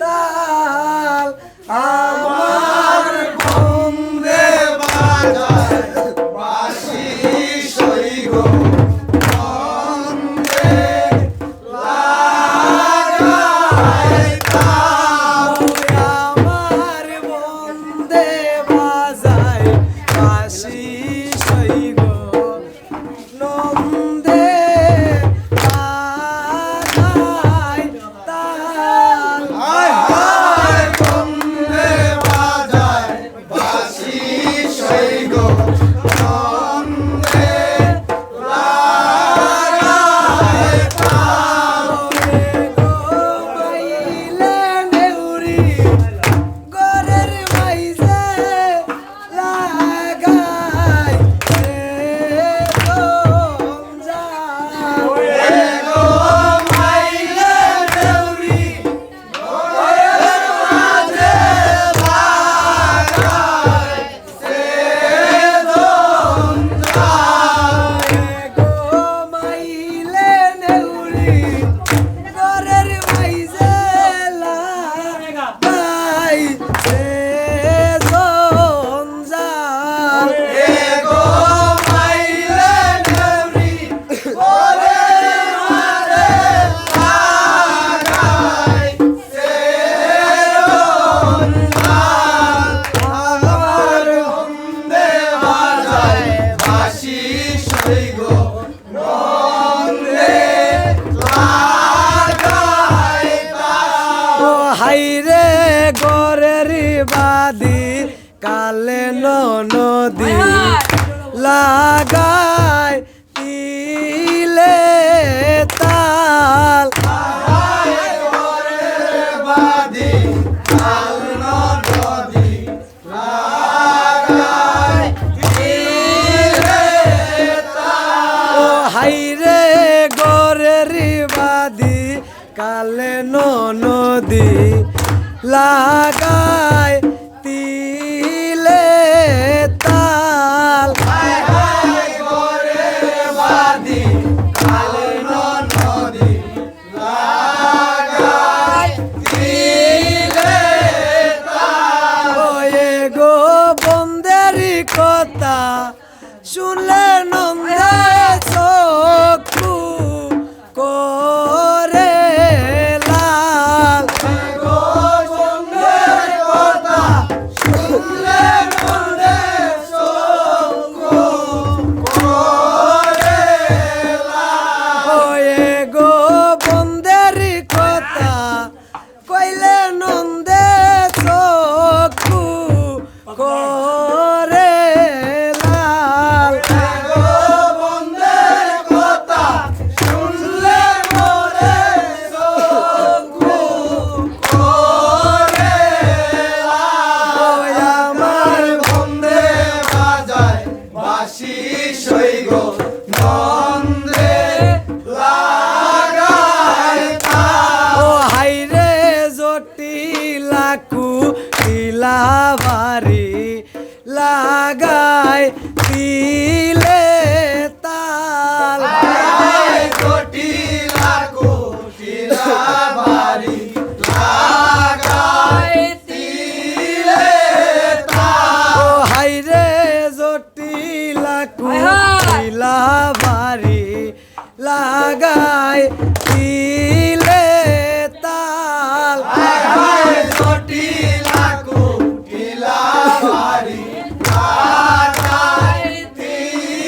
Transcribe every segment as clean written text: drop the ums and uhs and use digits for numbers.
তাল আমার বন্দে বাজায় বাঁশি সইগ বন্দে লাগায় তাল আমার বন্দে বাজায় বাঁশি সইগ নন্দে হাইরে গরের বাদি কালে নদী লাগায় তিলে তাল বাদি কাল নদী লাগায় তিলে তাল হাইরে গরের বাদি কালে নদী লাগায় তিলে তাল বাদি কালে নদী লাগায় তিলে তাল ওয়ে গো বন্দেরি কথা শুনলে নন্দে চক্ষু করে বাড়ি লাগায় তিলে তাল জটিলা কুটিলা বাড়ি লাগায় তিলে তাল হাইরে জটিলা কুটিলা বাড়ি লাগায় তিলে তাল জটিলা কুটিলা বাড়ি লাগায় তিলে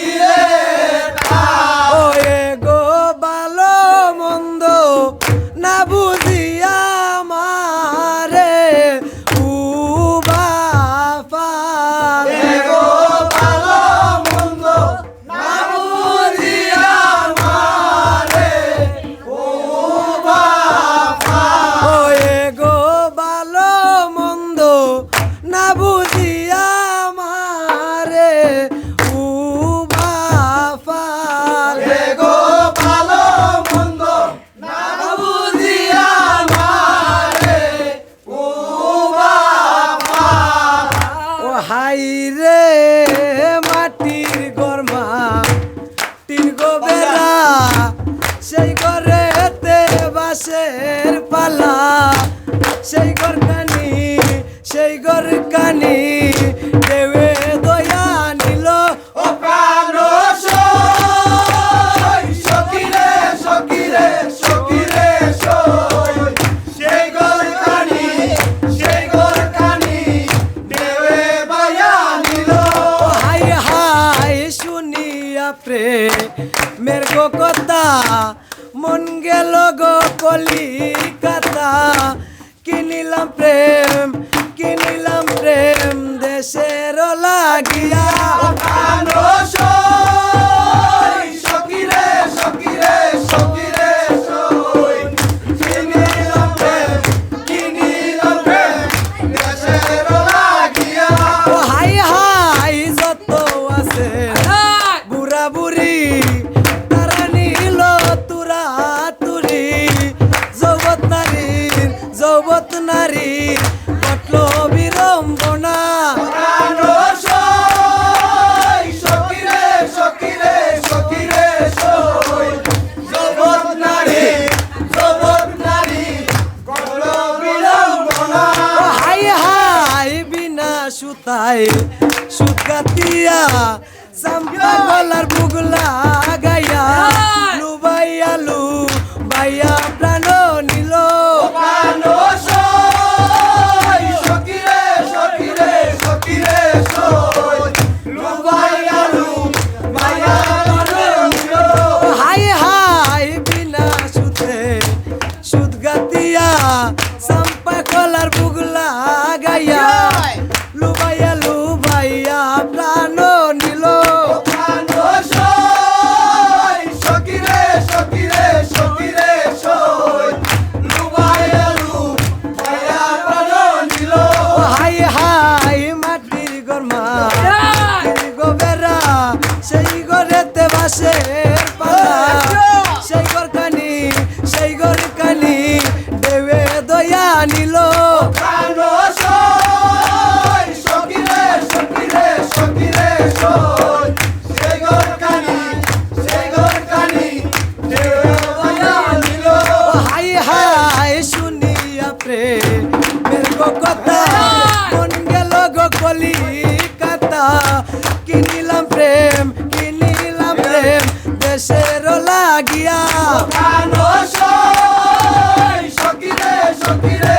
সেই গরকানি সেই গরকানি দেবে দয়া নিল ও প্রাণ সই সখিরে সখিরে সখিরে সই সেই গরকানি দেবে বায়া নিল হাই হাই শুনিয়া প্রেমের গো কথা মন গেল গো কলিকাতা কিনিলাম প্রেম দেশের লাগিয়া প্রাণ সই সখিরে সখিরে সখিরে সই কিনিলাম প্রেম দেশের লাগিয়া ও হাই হাই যত আছে বুড়া বুড়ি তারা নিল তুরা তুরি যৌবত নারী কটল বিড়ম্বনা প্রাণ সই সখিরে সখিরে সখিরে সই জগৎ নারী কল বিড়ম্বনা ও হাই হাই বিনা সুতায় সুতকাতিয়া চাম্পা গলার বুগলা গাইয়া বাইয়া প্রাণ নিল প্রাণ সই সখিরে সখিরে সখিরে সই লুবাইয়ালু মায়া নিল হাই হাই বিনা সুদ গাতিয়া চাম্পা গলার বুগলা গাইয়া লুবাইয়া প্রাণ নিল প্রাণ সই সখিরে সখিরে সখিরে সই লুবাইয়ালু মায়া প্রাণ নিল হাই হাই মাটির গরমা গোবেরা সেই গরেতে বাসের পাতা সেই গরকানি দেবে দয়া নিল প্রাণ সই সখিরে সখিরে সখিরে সই সেই গরকানি দেওয়া নিল হাই হাই শুনিয়া প্রেমের গো কথা মন গেল গো কলিকাতা কিনিলাম প্রেম দেশের লাগিয়া প্রাণ সই সখিরে সখিরে